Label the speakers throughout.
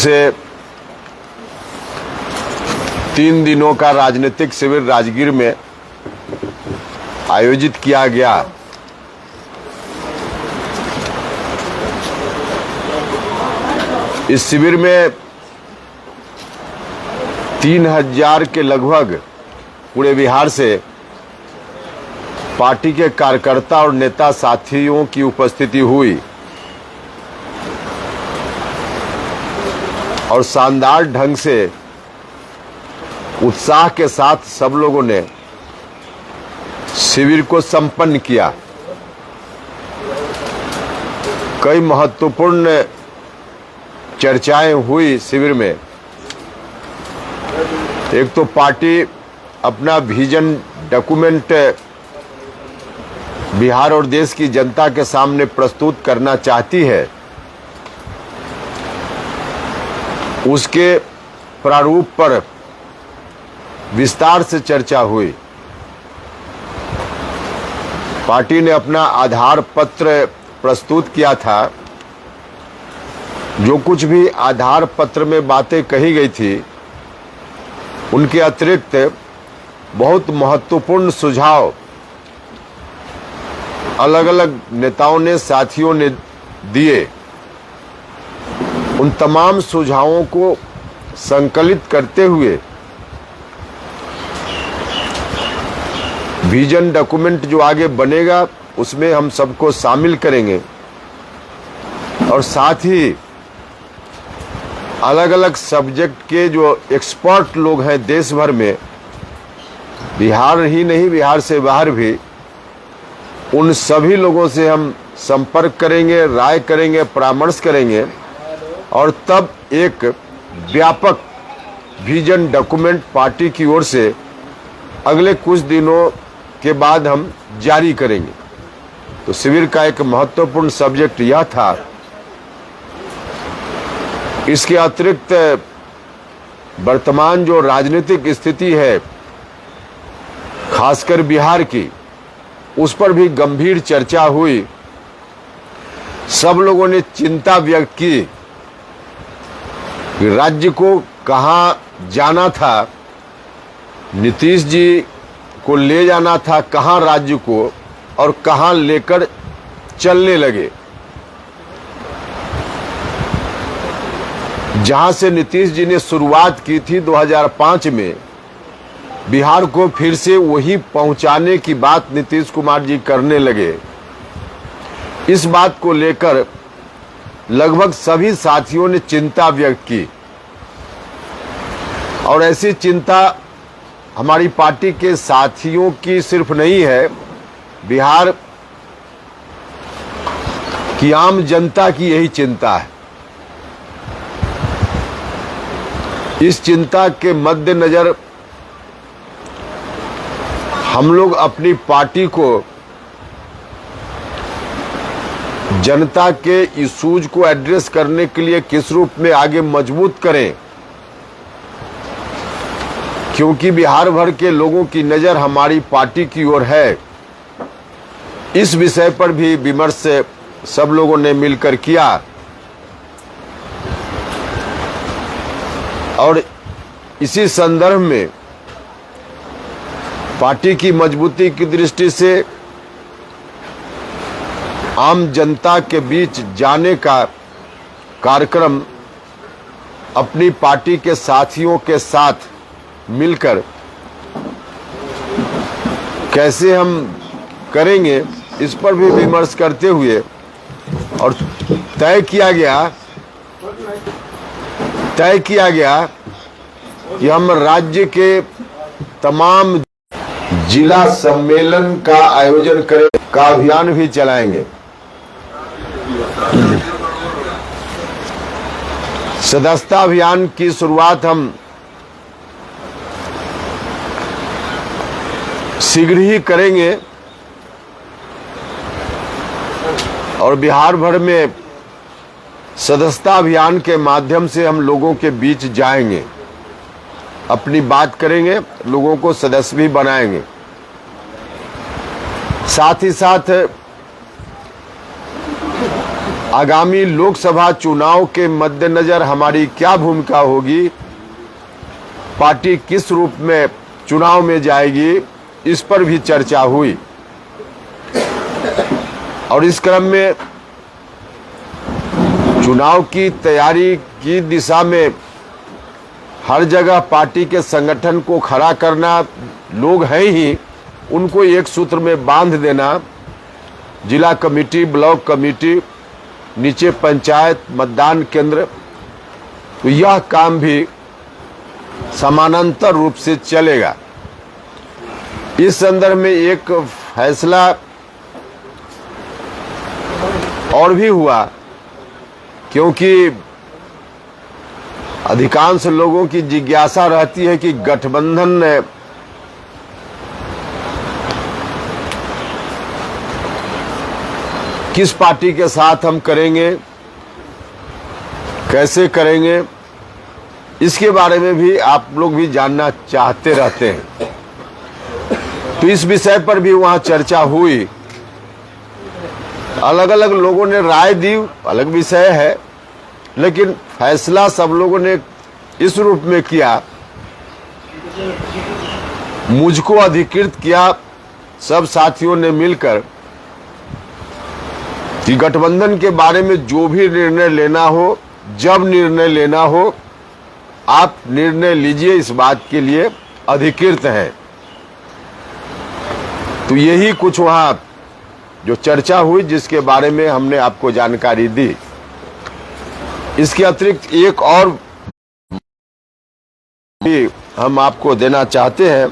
Speaker 1: से 3 दिनों का राजनीतिक शिविर राजगीर में आयोजित किया गया। इस शिविर में 3000 के लगभग पूरे बिहार से पार्टी के कार्यकर्ता और नेता साथियों की उपस्थिति हुई और शानदार ढंग से उत्साह के साथ सब लोगों ने शिविर को संपन्न किया। कई महत्वपूर्ण चर्चाएं हुई शिविर में। एक तो पार्टी अपना विजन डॉक्यूमेंट बिहार और देश की जनता के सामने प्रस्तुत करना चाहती है, उसके प्रारूप पर विस्तार से चर्चा हुई। पार्टी ने अपना आधार पत्र प्रस्तुत किया था। जो कुछ भी आधार पत्र में बातें कही गई थी, उनके अतिरिक्त बहुत महत्वपूर्ण सुझाव अलग अलग नेताओं ने, साथियों ने दिए। उन तमाम सुझावों को संकलित करते हुए विजन डॉक्यूमेंट जो आगे बनेगा उसमें हम सबको शामिल करेंगे और साथ ही अलग अलग सब्जेक्ट के जो एक्सपर्ट लोग हैं देश भर में, बिहार ही नहीं बिहार से बाहर भी, उन सभी लोगों से हम संपर्क करेंगे, राय करेंगे, परामर्श करेंगे और तब एक व्यापक विजन डॉक्यूमेंट पार्टी की ओर से अगले कुछ दिनों के बाद हम जारी करेंगे। तो शिविर का एक महत्वपूर्ण सब्जेक्ट यह था। इसके अतिरिक्त वर्तमान जो राजनीतिक स्थिति है, खासकर बिहार की, उस पर भी गंभीर चर्चा हुई। सब लोगों ने चिंता व्यक्त की कि राज्य को कहां जाना था, नीतीश जी को ले जाना था कहां राज्य को, और कहां लेकर चलने लगे। जहां से नीतीश जी ने शुरुआत की थी 2005 में, बिहार को फिर से वही पहुंचाने की बात नीतीश कुमार जी करने लगे। इस बात को लेकर लगभग सभी साथियों ने चिंता व्यक्त की और ऐसी चिंता हमारी पार्टी के साथियों की सिर्फ नहीं है, बिहार की आम जनता की यही चिंता है। इस चिंता के मद्देनजर हम लोग अपनी पार्टी को जनता के इश्यूज को एड्रेस करने के लिए किस रूप में आगे मजबूत करें, क्योंकि बिहार भर के लोगों की नजर हमारी पार्टी की ओर है। इस विषय पर भी विमर्श सब लोगों ने मिलकर किया और इसी संदर्भ में पार्टी की मजबूती की दृष्टि से आम जनता के बीच जाने का कार्यक्रम अपनी पार्टी के साथियों के साथ मिलकर कैसे हम करेंगे, इस पर भी विमर्श करते हुए और तय किया गया कि हम राज्य के तमाम जिला सम्मेलन का आयोजन करें, का अभियान भी चलाएंगे। सदस्यता अभियान की शुरुआत हम शीघ्र ही करेंगे और बिहार भर में सदस्यता अभियान के माध्यम से हम लोगों के बीच जाएंगे, अपनी बात करेंगे, लोगों को सदस्य भी बनाएंगे। साथ ही साथ आगामी लोकसभा चुनाव के मद्देनजर हमारी क्या भूमिका होगी, पार्टी किस रूप में चुनाव में जाएगी, इस पर भी चर्चा हुई। और इस क्रम में चुनाव की तैयारी की दिशा में हर जगह पार्टी के संगठन को खड़ा करना, लोग हैं ही उनको एक सूत्र में बांध देना, जिला कमेटी, ब्लॉक कमेटी, नीचे पंचायत, मतदान केंद्र, तो यह काम भी समानांतर रूप से चलेगा। इस संदर्भ में एक फैसला और भी हुआ, क्योंकि अधिकांश लोगों की जिज्ञासा रहती है कि गठबंधन ने किस पार्टी के साथ हम करेंगे, कैसे करेंगे, इसके बारे में भी आप लोग भी जानना चाहते रहते हैं। तो इस विषय पर भी वहां चर्चा हुई, अलग अलग लोगों ने राय दी, अलग विषय है, लेकिन फैसला सब लोगों ने इस रूप में किया, मुझको अधिकृत किया सब साथियों ने मिलकर कि गठबंधन के बारे में जो भी निर्णय लेना हो, जब निर्णय लेना हो, आप निर्णय लीजिए, इस बात के लिए अधिकृत हैं। तो यही कुछ वहां जो चर्चा हुई, जिसके बारे में हमने आपको जानकारी दी। इसके अतिरिक्त एक और भी हम आपको देना चाहते हैं।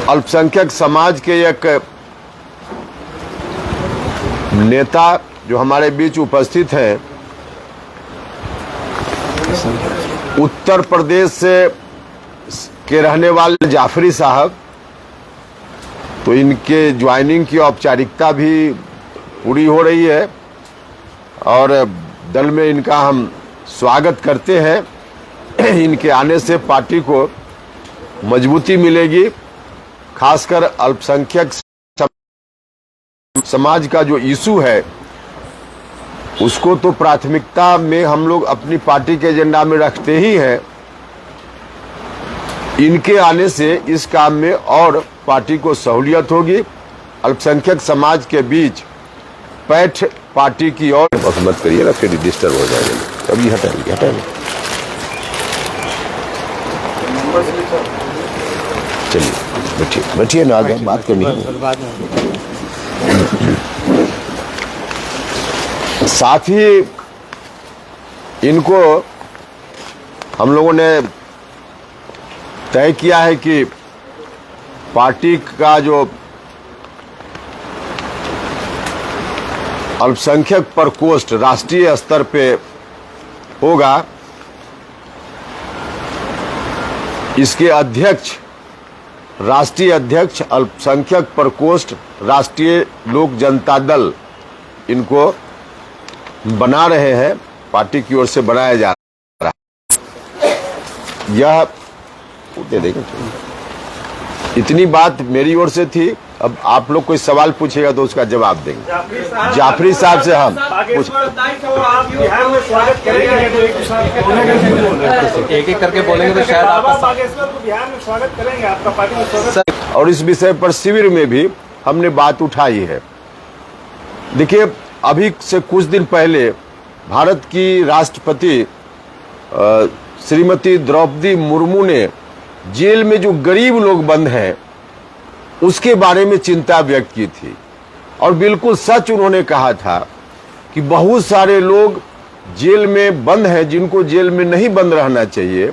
Speaker 1: अल्पसंख्यक समाज के एक नेता जो हमारे बीच उपस्थित हैं, उत्तर प्रदेश से के रहने वाले जाफरी साहब, तो इनके ज्वाइनिंग की औपचारिकता भी पूरी हो रही है और दल में इनका हम स्वागत करते हैं। इनके आने से पार्टी को मजबूती मिलेगी, खासकर अल्पसंख्यक समाज का जो इशू है उसको तो प्राथमिकता में हम लोग अपनी पार्टी के एजेंडा में रखते ही हैं। इनके आने से इस काम में और पार्टी को सहूलियत होगी। अल्पसंख्यक समाज के बीच पैठ पार्टी की ओर मत करिए ना, फिर डिस्टर्ब हो जाएगा। अभी हटाइए चलिए, बैठिए बैठिए ना, आगे बात करनी है। साथ ही इनको हम लोगों ने तय किया है कि पार्टी का जो अल्पसंख्यक प्रकोष्ठ राष्ट्रीय स्तर पे होगा, इसके अध्यक्ष, राष्ट्रीय अध्यक्ष अल्पसंख्यक प्रकोष्ठ राष्ट्रीय लोक जनता दल, इनको बना रहे हैं, पार्टी की ओर से बनाया जा रहा है। यह दे देंगे। इतनी बात मेरी ओर से थी। अब आप लोग कोई सवाल पूछेगा तो उसका जवाब देंगे। जाफरी साहब से हम कुछ
Speaker 2: एक एक करके बोलेंगे तो शायद आपका बिहार में स्वागत करेंगे, आपका पार्टी में स्वागत।
Speaker 1: और इस विषय पर शिविर में भी हमने बात उठाई है। देखिए, अभी से कुछ दिन पहले भारत की राष्ट्रपति श्रीमती द्रौपदी मुर्मू ने जेल में जो गरीब लोग बंद हैं उसके बारे में चिंता व्यक्त की थी, और बिल्कुल सच उन्होंने कहा था कि बहुत सारे लोग जेल में बंद हैं जिनको जेल में नहीं बंद रहना चाहिए।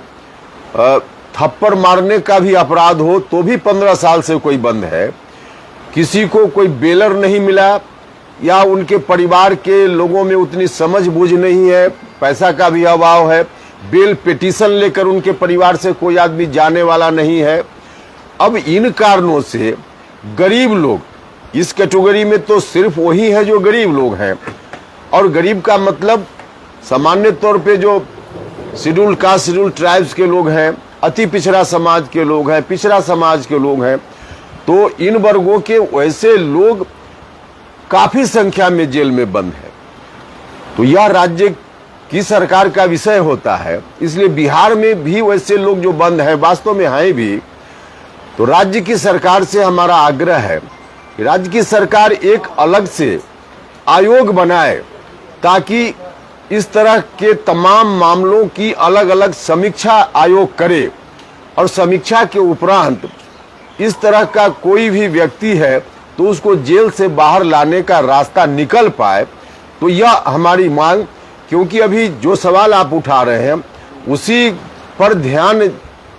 Speaker 1: थप्पड़ मारने का भी अपराध हो तो भी 15 साल से कोई बंद है, किसी को कोई बेलर नहीं मिला या उनके परिवार के लोगों में उतनी समझ बूझ नहीं है, पैसा का भी अभाव है, बेल पिटीशन लेकर उनके परिवार से कोई आदमी जाने वाला नहीं है। अब इन कारणों से गरीब लोग, इस कैटेगरी में तो सिर्फ वही है जो गरीब लोग हैं, और गरीब का मतलब सामान्य तौर पे जो शेड्यूल कास्ट, शेड्यूल ट्राइब्स के लोग हैं, अति पिछड़ा समाज के लोग हैं, पिछड़ा समाज के लोग हैं, तो इन वर्गों के वैसे लोग काफी संख्या में जेल में बंद है। तो यह राज्य की सरकार का विषय होता है, इसलिए बिहार में भी वैसे लोग जो बंद है, वास्तव में हैं भी। तो राज्य की सरकार से हमारा आग्रह है कि राज्य की सरकार एक अलग से आयोग बनाए ताकि इस तरह के तमाम मामलों की अलग अलग समीक्षा आयोग करे, और समीक्षा के उपरांत इस तरह का कोई भी व्यक्ति है तो उसको जेल से बाहर लाने का रास्ता निकल पाए। तो यह हमारी मांग, क्योंकि अभी जो सवाल आप उठा रहे हैं उसी पर ध्यान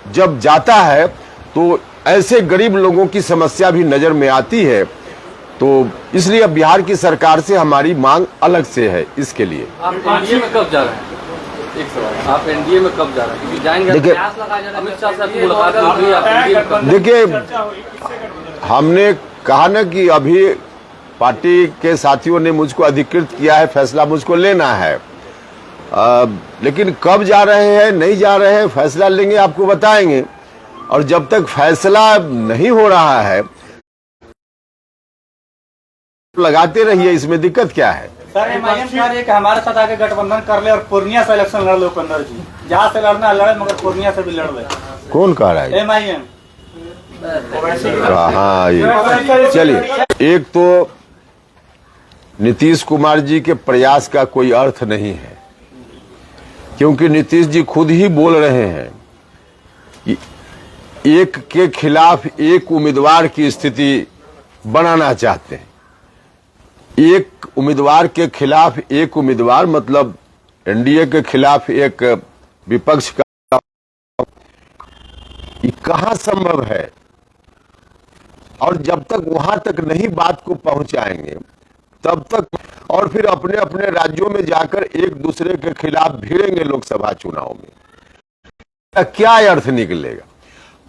Speaker 1: जब जाता है तो ऐसे गरीब लोगों की समस्या भी नजर में आती है। तो इसलिए अब बिहार की सरकार से हमारी मांग अलग से है इसके लिए।
Speaker 3: आप एनडीए में कब जा रहे हैं? एक सवाल, आप एनडीए में कब जा रहे हैं? क्योंकि जाएंगे
Speaker 1: देखिए,
Speaker 3: अमित शाह से आपकी मुलाकात होगी, आप एनडीए में कब?
Speaker 1: देखिए, हमने कहा ना कि अभी पार्टी के साथियों ने मुझको अधिकृत किया है, फैसला मुझको लेना है। लेकिन कब जा रहे हैं, नहीं जा रहे हैं, फैसला लेंगे, आपको बताएंगे। और जब तक फैसला नहीं हो रहा है लगाते रहिए, इसमें दिक्कत क्या है?
Speaker 2: सर एमआईएम कह रही है कि हमारे साथ आके गठबंधन कर ले और पूर्णिया से इलेक्शन लड़ लो। उपेंद्र जी जहाँ से लड़ना लड़े, मगर पूर्णिया से भी लड़ ले।
Speaker 1: कौन कह रहा है?
Speaker 2: एमआईएम।
Speaker 1: हाँ, ये चलिए, एक तो नीतीश कुमार जी के प्रयास का कोई अर्थ नहीं है, क्योंकि नीतीश जी खुद ही बोल रहे हैं कि एक के खिलाफ एक उम्मीदवार की स्थिति बनाना चाहते हैं। एक उम्मीदवार के खिलाफ एक उम्मीदवार, मतलब एनडीए के खिलाफ एक विपक्ष का, ये कहां संभव है? और जब तक वहां तक नहीं बात को पहुंचाएंगे तब तक, और फिर अपने अपने राज्यों में जाकर एक दूसरे के खिलाफ भिड़ेंगे लोकसभा चुनाव में, क्या अर्थ निकलेगा?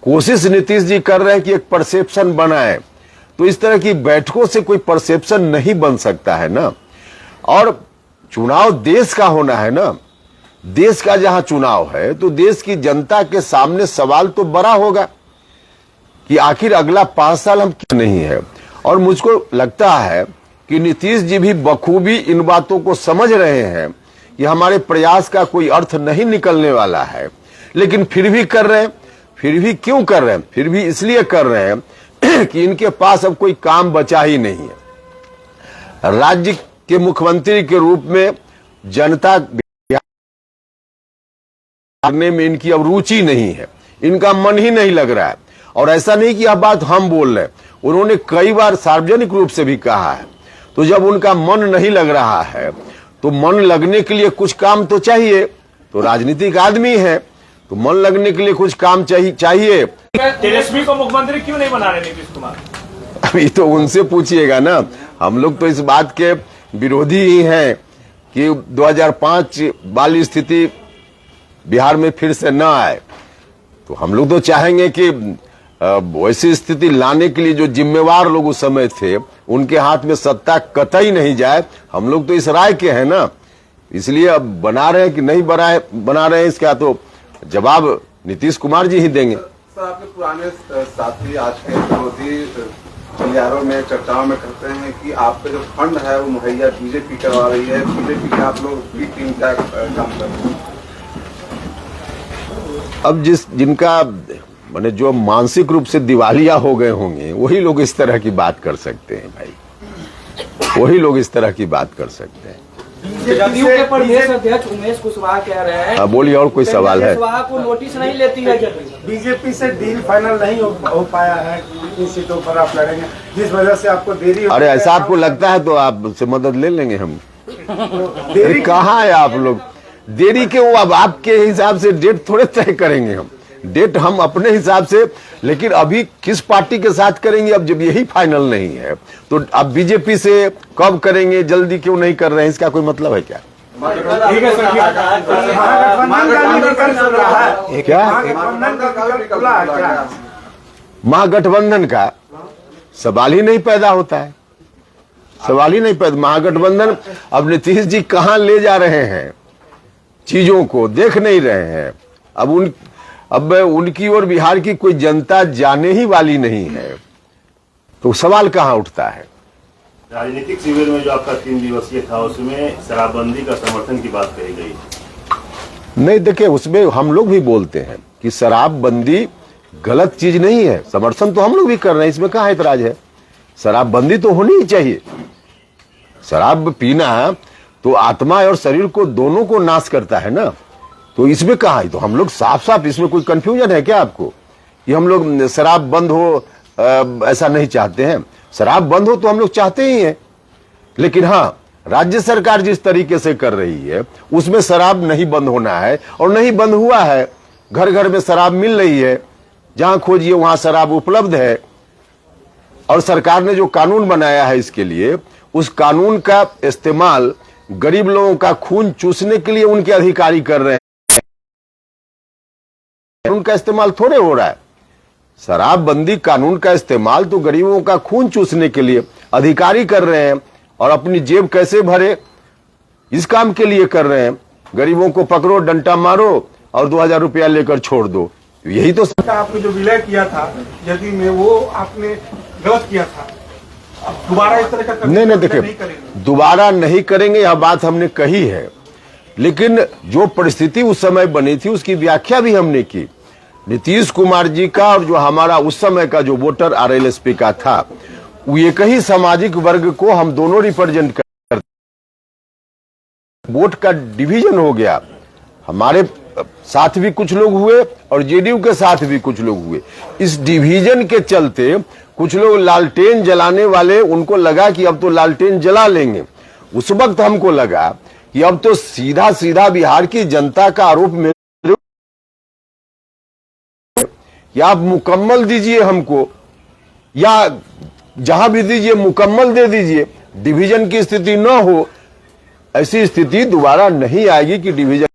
Speaker 1: कोशिश नीतीश जी कर रहे हैं कि एक परसेप्शन बनाए, तो इस तरह की बैठकों से कोई परसेप्शन नहीं बन सकता है ना। और चुनाव देश का होना है ना, देश का जहां चुनाव है तो देश की जनता के सामने सवाल तो बड़ा होगा कि आखिर अगला 5 साल हम क्यों नहीं है। और मुझको लगता है कि नीतीश जी भी बखूबी इन बातों को समझ रहे हैं कि हमारे प्रयास का कोई अर्थ नहीं निकलने वाला है, लेकिन फिर भी कर रहे हैं। फिर भी क्यों कर रहे हैं? फिर भी इसलिए कर रहे हैं कि इनके पास अब कोई काम बचा ही नहीं है। राज्य के मुख्यमंत्री के रूप में जनता करने में इनकी अब रुचि नहीं है, इनका मन ही नहीं लग रहा है। और ऐसा नहीं कि यह बात हम बोल रहे हैं, उन्होंने कई बार सार्वजनिक रूप से भी कहा है। तो जब उनका मन नहीं लग रहा है तो मन लगने के लिए कुछ काम तो चाहिए। तो राजनीतिक आदमी है तो मन लगने के लिए कुछ काम चाहिए।
Speaker 2: तेजस्वी को मुख्यमंत्री क्यों नहीं बना रहे नीतीश कुमार?
Speaker 1: अभी तो उनसे पूछिएगा ना। हम लोग तो इस बात के विरोधी ही हैं कि 2005 वाली स्थिति बिहार में फिर से न आए। तो हम लोग तो चाहेंगे कि वैसी स्थिति लाने के लिए जो जिम्मेवार लोग उस समय थे उनके हाथ में सत्ता कतई नहीं जाए। हम लोग तो इस राय के हैं ना, इसलिए अब बना रहे हैं कि नहीं बना रहे हैं, इसका तो जवाब नीतीश कुमार जी ही देंगे।
Speaker 4: सर, आपके पुराने साथी आज के विरोधी गलियारों में चर्चाओं में करते हैं कि आपका जो फंड है वो मुहैया बीजेपी करवा रही है, बीजेपी के आप लोग की टीम का काम कर रहे हैं।
Speaker 1: अब जिनका माने जो मानसिक रूप से दिवालिया हो गए होंगे वही लोग इस तरह की बात कर सकते हैं भाई, वही लोग इस तरह की बात कर सकते हैं।
Speaker 5: जदयू के प्रदेश अध्यक्ष उमेश कुशवाहा कह रहे हैं,
Speaker 1: बोलिए, और कोई सवाल है?
Speaker 5: कुशवाहा को नोटिस नहीं लेती है
Speaker 6: बीजेपी से डील फाइनल नहीं हो पाया है, कितनी सीटों पर आप लड़ेंगे, जिस वजह से आपको देरी हो।
Speaker 1: अरे ऐसा आपको लगता है तो आपसे मदद ले लेंगे हम। देरी कहाँ है आप लोग? देरी क्यों? अब आपके हिसाब से डेट थोड़े तय करेंगे हम, डेट हम अपने हिसाब से। लेकिन अभी किस पार्टी के साथ करेंगे, अब जब यही फाइनल नहीं है तो अब बीजेपी से कब करेंगे, जल्दी क्यों नहीं कर रहे हैं, इसका कोई मतलब है क्या?
Speaker 6: ठीक है सर, क्या
Speaker 1: महागठबंधन का सवाल ही नहीं पैदा होता है, सवाल ही नहीं पैदा। महागठबंधन अब नीतीश जी कहां ले जा रहे हैं, चीजों को देख नहीं रहे हैं। अब उनकी और बिहार की कोई जनता जाने ही वाली नहीं है, तो सवाल कहां उठता है?
Speaker 7: राजनीतिक शिविर में जो आपका 3 दिवसीय था उसमें शराबबंदी का समर्थन की बात कही गई।
Speaker 1: नहीं, देखिए उसमें हम लोग भी बोलते हैं कि शराबबंदी गलत चीज नहीं है, समर्थन तो हम लोग भी कर रहे हैं, इसमें कहाँ ऐतराज है। शराबबंदी तो होनी ही चाहिए। शराब पीना तो आत्मा और शरीर को दोनों को नाश करता है ना, तो इसमें कहाँ है, तो हम लोग साफ साफ, इसमें कोई कंफ्यूजन है क्या आपको कि हम लोग शराब बंद हो ऐसा नहीं चाहते हैं। शराब बंद हो तो हम लोग चाहते ही हैं, लेकिन हाँ, राज्य सरकार जिस तरीके से कर रही है उसमें शराब नहीं बंद होना है और नहीं बंद हुआ है। घर घर में शराब मिल रही है, जहां खोजिए वहां शराब उपलब्ध है। और सरकार ने जो कानून बनाया है इसके लिए, उस कानून का इस्तेमाल गरीब लोगों का खून चूसने के लिए उनके अधिकारी कर रहे हैं। कानून का इस्तेमाल थोड़े हो रहा है। शराबबंदी कानून का इस्तेमाल तो गरीबों का खून चूसने के लिए अधिकारी कर रहे हैं और अपनी जेब कैसे भरे इस काम के लिए कर रहे हैं। गरीबों को पकड़ो, डंडा मारो और 2000 रुपया लेकर छोड़ दो, यही तो।
Speaker 6: आपने जो विलय किया था यदि में, वो आपने गलत किया था, अब दोबारा इस तरह का
Speaker 1: नहीं, देखिए दोबारा नहीं करेंगे, यह बात हमने कही है, लेकिन जो परिस्थिति उस समय बनी थी उसकी व्याख्या भी हमने की। नीतीश कुमार जी का और जो हमारा उस समय का जो वोटर आरएलएसपी का था, वो एक ही सामाजिक वर्ग को हम दोनों रिप्रेजेंट करते। वोट का डिवीजन हो गया, हमारे साथ भी कुछ लोग हुए और जेडीयू के साथ भी कुछ लोग हुए। इस डिवीजन के चलते कुछ लोग लालटेन जलाने वाले, उनको लगा कि अब तो लालटेन जला लेंगे। उस वक्त हमको लगा कि अब तो सीधा सीधा बिहार की जनता का आरोप में या आप मुकम्मल दीजिए हमको, या जहां भी दीजिए मुकम्मल दे दीजिए, डिवीजन की स्थिति न हो। ऐसी स्थिति दोबारा नहीं आएगी कि डिवीजन